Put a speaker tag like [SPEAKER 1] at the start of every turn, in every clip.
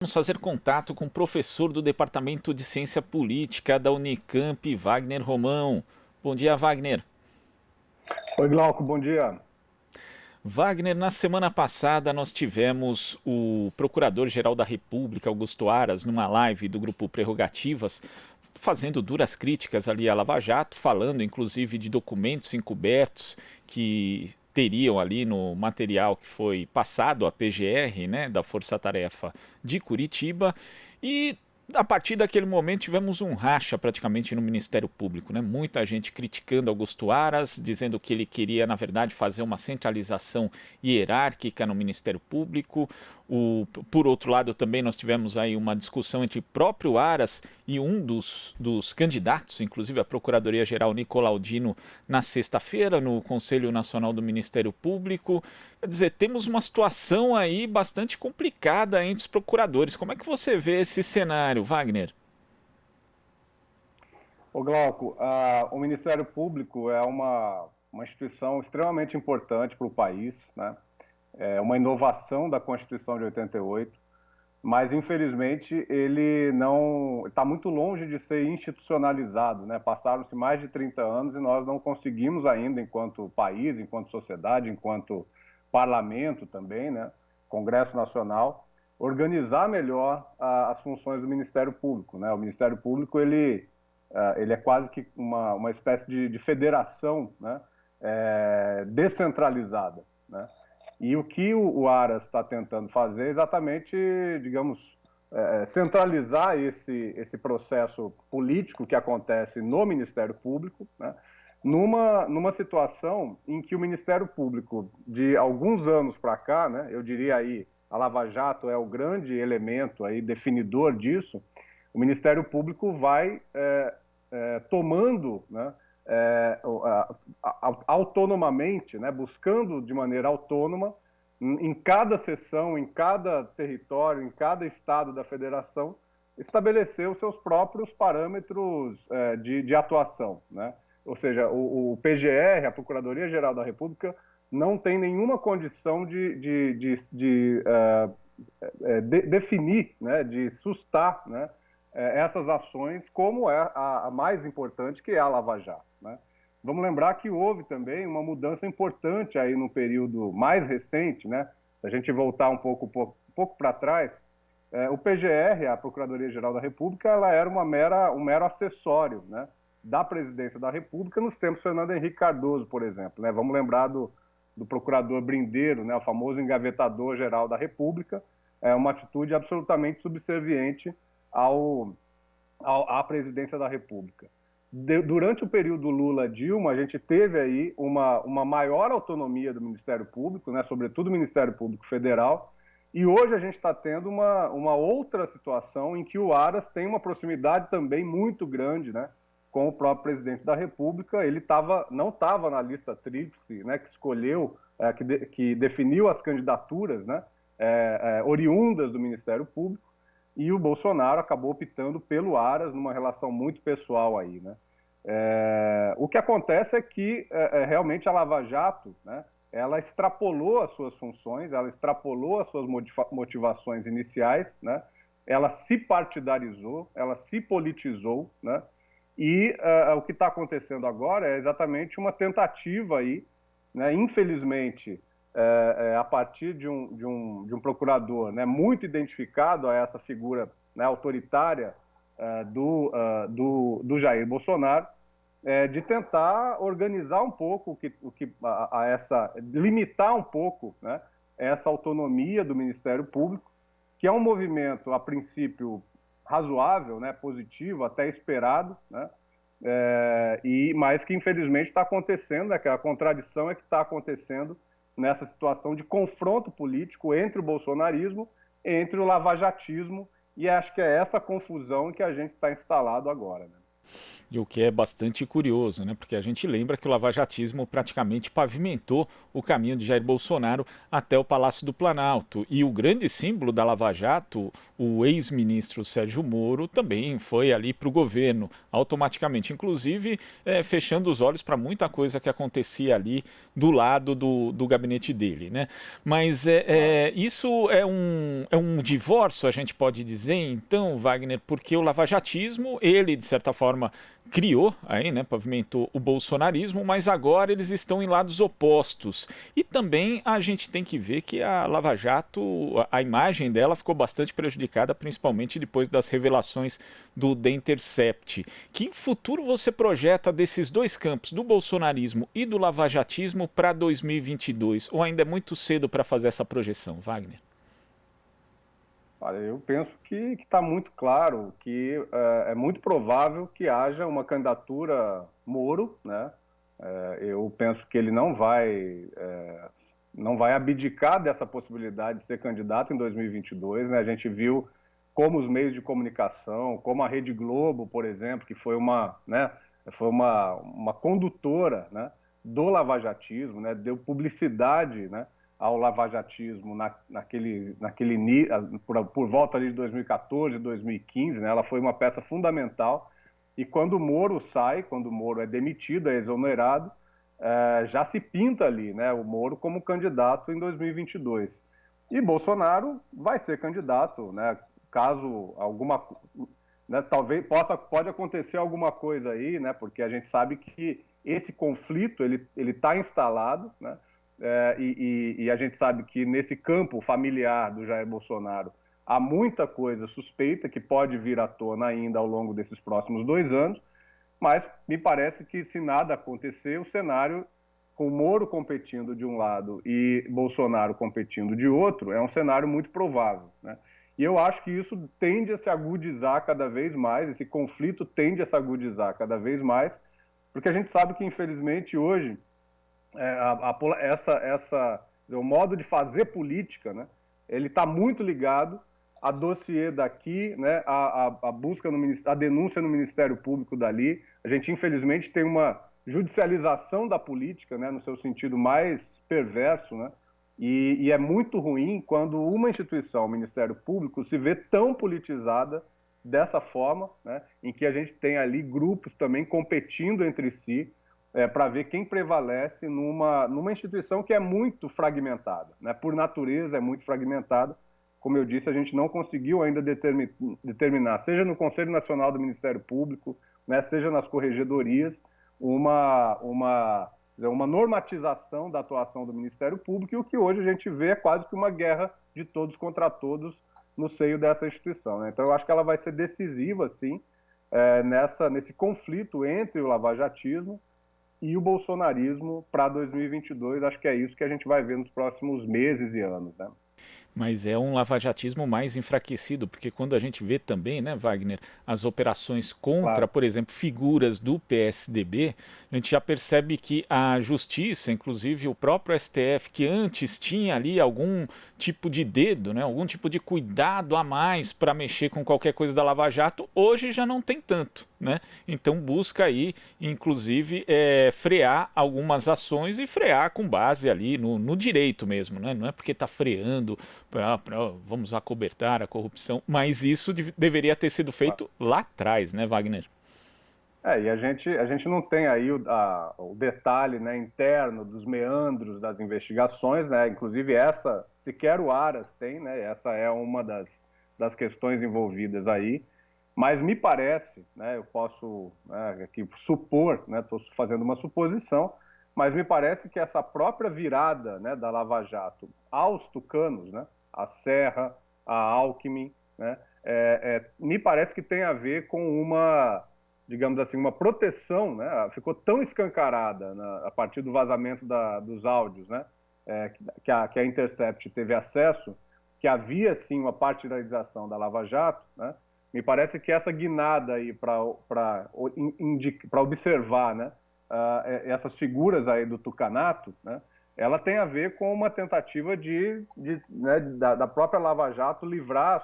[SPEAKER 1] Vamos fazer contato com o professor do Departamento de Ciência Política da Unicamp, Wagner Romão. Bom dia, Wagner.
[SPEAKER 2] Oi, Glauco, bom dia.
[SPEAKER 1] Wagner, na semana passada nós tivemos o Procurador-Geral da República, Augusto Aras, numa live do grupo Prerrogativas, fazendo duras críticas ali à Lava Jato, falando inclusive de documentos encobertos que teriam ali no material que foi passado à PGR, né, da Força Tarefa de Curitiba, e a partir daquele momento tivemos um racha praticamente no Ministério Público, né? Muita gente criticando Augusto Aras, dizendo que ele queria, na verdade, fazer uma centralização hierárquica no Ministério Público. Por outro lado, também nós tivemos aí uma discussão entre o próprio Aras e um dos candidatos, inclusive a Procuradoria-Geral Nicolaudino, na sexta-feira, no Conselho Nacional do Ministério Público. Quer dizer, temos uma situação aí bastante complicada entre os procuradores. Como é que você vê esse cenário, Wagner?
[SPEAKER 2] Ô, Glauco, o Ministério Público é uma instituição extremamente importante para o país, né? É uma inovação da Constituição de 88, mas infelizmente ele não está muito longe de ser institucionalizado, né? Passaram-se mais de 30 anos e nós não conseguimos ainda, enquanto país, enquanto sociedade, enquanto parlamento também, né? Congresso Nacional, organizar melhor as funções do Ministério Público, né? O Ministério Público ele é quase que uma espécie de federação, né? Descentralizada, né? E o que o Aras está tentando fazer é exatamente, digamos, centralizar esse processo político que acontece no Ministério Público, né, numa situação em que o Ministério Público, de alguns anos para cá, né, eu diria aí, a Lava Jato é o grande elemento aí definidor disso, o Ministério Público vai tomando, né, autonomamente, né, buscando de maneira autônoma, em cada seção, em cada território, em cada estado da federação, estabelecer os seus próprios parâmetros de atuação, né? Ou seja, o PGR, a Procuradoria-Geral da República, não tem nenhuma condição de definir, né, de sustar, né, essas ações, como é a mais importante, que é a Lava Jato, né? Vamos lembrar que houve também uma mudança importante aí no período mais recente, né? Se a gente voltar um pouco para trás, o PGR, a Procuradoria-Geral da República, ela era um mero acessório, né, da Presidência da República nos tempos de Fernando Henrique Cardoso, por exemplo, né? Vamos lembrar do procurador Brindeiro, né, o famoso engavetador-geral da República, uma atitude absolutamente subserviente ao, à presidência da República. Durante o período Lula-Dilma, a gente teve aí uma maior autonomia do Ministério Público, né, sobretudo o Ministério Público Federal, e hoje a gente está tendo uma outra situação em que o Aras tem uma proximidade também muito grande, né, com o próprio presidente da República. Ele não estava na lista tríplice, né, que escolheu, que definiu as candidaturas, né, oriundas do Ministério Público, e o Bolsonaro acabou optando pelo Aras numa relação muito pessoal aí, né? O que acontece é que realmente a Lava Jato, né, ela extrapolou as suas funções, ela extrapolou as suas motivações iniciais, né? Ela se partidarizou, ela se politizou, né? E o que está acontecendo agora é exatamente uma tentativa aí, né, infelizmente, a partir de um procurador, né, muito identificado a essa figura, né, autoritária do Jair Bolsonaro, de tentar organizar um pouco limitar um pouco, né, essa autonomia do Ministério Público, que é um movimento, a princípio, razoável, né, positivo, até esperado, né, mas que infelizmente está acontecendo, né, que a contradição é que está acontecendo nessa situação de confronto político entre o bolsonarismo, entre o lavajatismo, e acho que é essa confusão que a gente está instalado agora, né?
[SPEAKER 1] E o que é bastante curioso, né? Porque a gente lembra que o lavajatismo praticamente pavimentou o caminho de Jair Bolsonaro até o Palácio do Planalto. E o grande símbolo da Lava Jato, o ex-ministro Sérgio Moro, também foi ali para o governo, automaticamente, inclusive fechando os olhos para muita coisa que acontecia ali do lado do gabinete dele, né? Mas isso é um divórcio, a gente pode dizer, então, Wagner, porque o lavajatismo, ele, de certa forma, criou aí, né, pavimentou o bolsonarismo, mas agora eles estão em lados opostos. E também a gente tem que ver que a Lava Jato, a imagem dela ficou bastante prejudicada, principalmente depois das revelações do The Intercept. Que futuro você projeta desses dois campos, do bolsonarismo e do lavajatismo, para 2022? Ou ainda é muito cedo para fazer essa projeção, Wagner?
[SPEAKER 2] Olha, eu penso que está muito claro que é muito provável que haja uma candidatura Moro, né? Eu penso que ele não vai abdicar dessa possibilidade de ser candidato em 2022, né? A gente viu como os meios de comunicação, como a Rede Globo, por exemplo, que foi uma condutora, né, do lavajatismo, né? Deu publicidade, né, ao lavajatismo por volta ali de 2014, 2015, né? Ela foi uma peça fundamental. E quando o Moro sai, quando o Moro é demitido, é exonerado, já se pinta ali, né, o Moro como candidato em 2022. E Bolsonaro vai ser candidato, né, caso alguma, né, pode acontecer alguma coisa aí, né, porque a gente sabe que esse conflito ele está instalado, né, e a gente sabe que nesse campo familiar do Jair Bolsonaro há muita coisa suspeita que pode vir à tona ainda ao longo desses próximos 2 anos, mas me parece que se nada acontecer, o cenário com Moro competindo de um lado e Bolsonaro competindo de outro é um cenário muito provável, né? E eu acho que isso tende a se agudizar cada vez mais, esse conflito tende a se agudizar cada vez mais, porque a gente sabe que, infelizmente, hoje o modo de fazer política, né, ele está muito ligado a dossiê daqui, né, a busca a denúncia no Ministério Público dali. A gente, infelizmente, tem uma judicialização da política, né, no seu sentido mais perverso, né, e é muito ruim quando uma instituição, o Ministério Público, se vê tão politizada dessa forma, né, em que a gente tem ali grupos também competindo entre si, para ver quem prevalece numa instituição que é muito fragmentada, né? Por natureza é muito fragmentada. Como eu disse, a gente não conseguiu ainda determinar, seja no Conselho Nacional do Ministério Público, né, seja nas corregedorias, uma normatização da atuação do Ministério Público, e o que hoje a gente vê é quase que uma guerra de todos contra todos no seio dessa instituição, né? Então eu acho que ela vai ser decisiva, sim, nesse conflito entre o lavajatismo e o bolsonarismo para 2022. Acho que é isso que a gente vai ver nos próximos meses e anos, né?
[SPEAKER 1] Mas é um lavajatismo mais enfraquecido, porque quando a gente vê também, né, Wagner, as operações contra,
[SPEAKER 2] Claro.
[SPEAKER 1] por exemplo, figuras do PSDB, a gente já percebe que a justiça, inclusive o próprio STF, que antes tinha ali algum tipo de dedo, né, algum tipo de cuidado a mais para mexer com qualquer coisa da Lava Jato, hoje já não tem tanto, né? Então busca aí, inclusive, frear algumas ações e frear com base ali no direito mesmo, né? Não é porque está freando vamos acobertar a corrupção, mas isso deveria ter sido feito lá atrás, né, Wagner?
[SPEAKER 2] E a gente não tem aí o detalhe, né, interno dos meandros das investigações, né? Inclusive essa, sequer o Aras tem, né? Essa é uma das questões envolvidas aí. Mas me parece, né, eu posso, né, aqui supor, né, estou fazendo uma suposição, mas me parece que essa própria virada, né, da Lava Jato aos tucanos, né, a Serra, a Alckmin, né, me parece que tem a ver com digamos assim, uma proteção, né, ficou tão escancarada, né, a partir do vazamento dos áudios, né, que a Intercept teve acesso, que havia sim uma partidarização da Lava Jato, né. Me parece que essa guinada aí para observar, né, essas figuras aí do tucanato, né, ela tem a ver com uma tentativa né, da própria Lava Jato livrar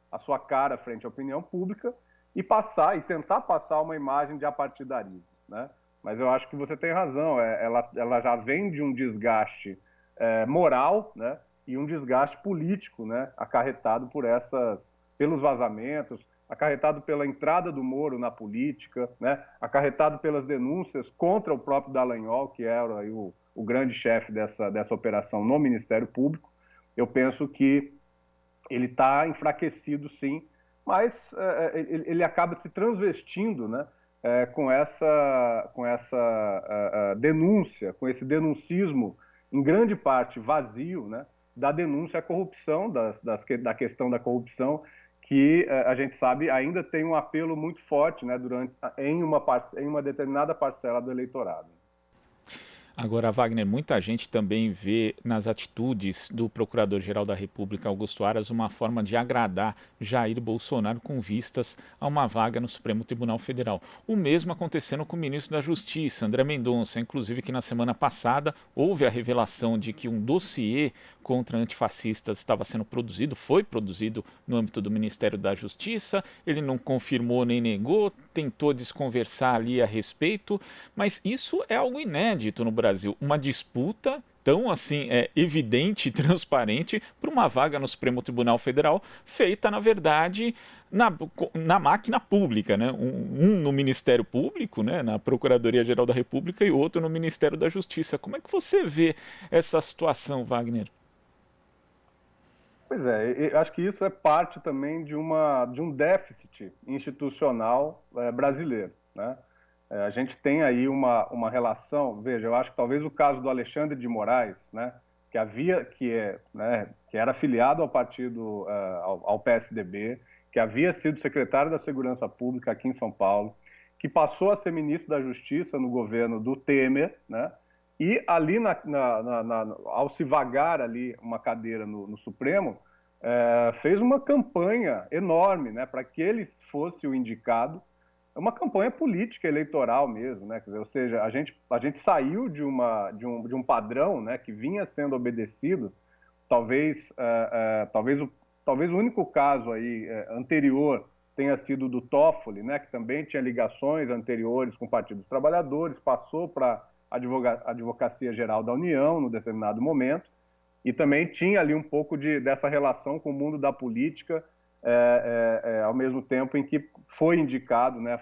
[SPEAKER 2] a sua cara frente à opinião pública e tentar passar uma imagem de apartidarismo, né? Mas eu acho que você tem razão, ela já vem de um desgaste moral, né? E um desgaste político, né? Acarretado pelos vazamentos, acarretado pela entrada do Moro na política, né? Acarretado pelas denúncias contra o próprio Dallagnol, que era aí o grande chefe dessa operação no Ministério Público. Eu penso que ele está enfraquecido, sim, mas ele acaba se transvestindo, né, com essa denúncia, com esse denuncismo, em grande parte vazio, né, da denúncia à corrupção, da questão da corrupção, que a gente sabe ainda tem um apelo muito forte, né, em uma determinada parcela do eleitorado.
[SPEAKER 1] Agora, Wagner, muita gente também vê nas atitudes do Procurador-Geral da República, Augusto Aras, uma forma de agradar Jair Bolsonaro com vistas a uma vaga no Supremo Tribunal Federal. O mesmo acontecendo com o ministro da Justiça, André Mendonça, inclusive que na semana passada houve a revelação de que um dossiê contra antifascistas estava sendo produzido, foi produzido no âmbito do Ministério da Justiça, ele não confirmou nem negou, tentou desconversar ali a respeito, mas isso é algo inédito no Brasil, uma disputa tão assim evidente e transparente para uma vaga no Supremo Tribunal Federal, feita, na verdade, na máquina pública, né? Um no Ministério Público, né? Na Procuradoria-Geral da República, e outro no Ministério da Justiça. Como é que você vê essa situação, Wagner?
[SPEAKER 2] Pois é, eu acho que isso é parte também de um déficit institucional brasileiro, né? A gente tem aí uma relação, veja, eu acho que talvez o caso do Alexandre de Moraes, né, que era afiliado ao partido, ao PSDB, que havia sido secretário da Segurança Pública aqui em São Paulo, que passou a ser ministro da Justiça no governo do Temer, né, e ali, ao se vagar ali uma cadeira no Supremo, fez uma campanha enorme, né, para que ele fosse o indicado. É uma campanha política eleitoral mesmo, né? Quer dizer, ou seja, a gente saiu de um padrão, né, que vinha sendo obedecido. Talvez o único caso aí anterior tenha sido do Toffoli, né, que também tinha ligações anteriores com o Partido dos Trabalhadores, passou para a Advocacia Geral da União no determinado momento, e também tinha ali um pouco dessa relação com o mundo da política, ao mesmo tempo em que foi indicado, né,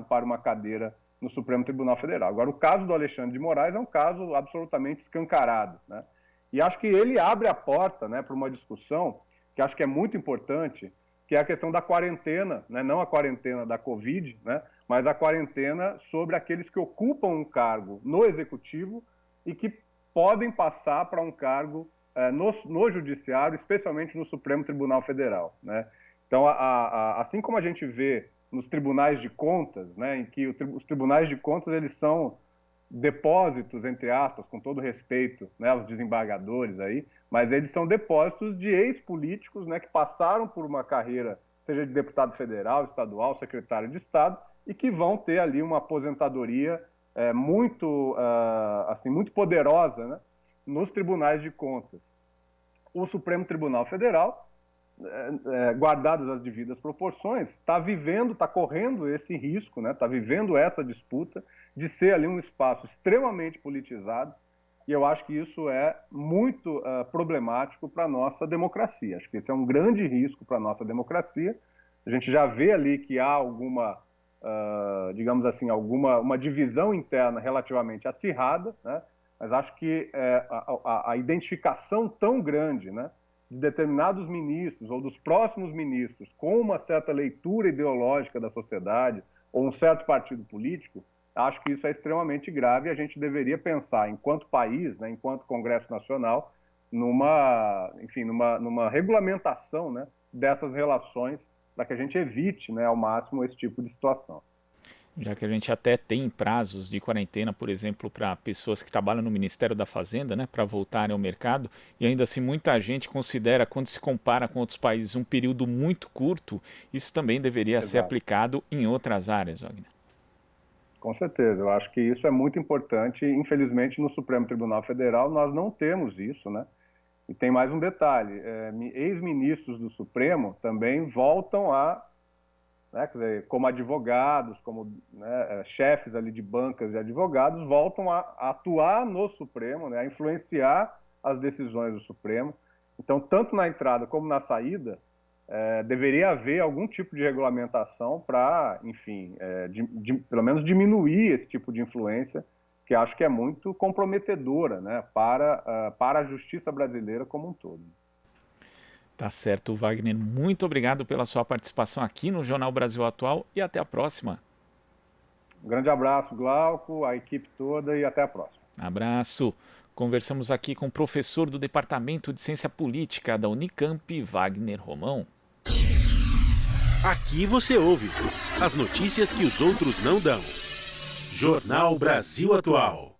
[SPEAKER 2] para uma cadeira no Supremo Tribunal Federal. Agora, o caso do Alexandre de Moraes é um caso absolutamente escancarado, né? E acho que ele abre a porta, né, para uma discussão que acho que é muito importante, que é a questão da quarentena, né? Não a quarentena da Covid, né, mas a quarentena sobre aqueles que ocupam um cargo no Executivo e que podem passar para um cargo no Judiciário, especialmente no Supremo Tribunal Federal, né? Então, assim como a gente vê nos tribunais de contas, né, em que os tribunais de contas eles são depósitos, entre aspas, com todo respeito, né, aos desembargadores aí, mas eles são depósitos de ex-políticos, né, que passaram por uma carreira, seja de deputado federal, estadual, secretário de Estado, e que vão ter ali uma aposentadoria muito poderosa, né, nos tribunais de contas. O Supremo Tribunal Federal, guardadas as devidas proporções, está correndo esse risco, né, está vivendo essa disputa de ser ali um espaço extremamente politizado, e eu acho que isso é muito problemático para a nossa democracia. Acho que esse é um grande risco para a nossa democracia. A gente já vê ali que há digamos assim, uma divisão interna relativamente acirrada, né? Mas acho que a identificação tão grande, né, de determinados ministros ou dos próximos ministros com uma certa leitura ideológica da sociedade ou um certo partido político, acho que isso é extremamente grave e a gente deveria pensar, enquanto país, né, enquanto Congresso Nacional, numa regulamentação, né, dessas relações para que a gente evite, né, ao máximo esse tipo de situação.
[SPEAKER 1] Já que a gente até tem prazos de quarentena, por exemplo, para pessoas que trabalham no Ministério da Fazenda, né, para voltarem ao mercado, e ainda assim muita gente considera, quando se compara com outros países, um período muito curto, isso também deveria ser
[SPEAKER 2] Exato.
[SPEAKER 1] aplicado em outras áreas, Wagner.
[SPEAKER 2] Com certeza, eu acho que isso é muito importante. Infelizmente, no Supremo Tribunal Federal, nós não temos isso, né? E tem mais um detalhe: ex-ministros do Supremo também voltam a né, quer dizer, como advogados, como, né, chefes ali de bancas de advogados, voltam a atuar no Supremo, né, a influenciar as decisões do Supremo. Então, tanto na entrada como na saída, deveria haver algum tipo de regulamentação para, enfim, pelo menos diminuir esse tipo de influência, que acho que é muito comprometedora, né, para a justiça brasileira como um todo.
[SPEAKER 1] Tá certo, Wagner. Muito obrigado pela sua participação aqui no Jornal Brasil Atual e até a próxima.
[SPEAKER 2] Um grande abraço, Glauco, a equipe toda e até a próxima.
[SPEAKER 1] Abraço. Conversamos aqui com o professor do Departamento de Ciência Política da Unicamp, Wagner Romão.
[SPEAKER 3] Aqui você ouve as notícias que os outros não dão. Jornal Brasil Atual.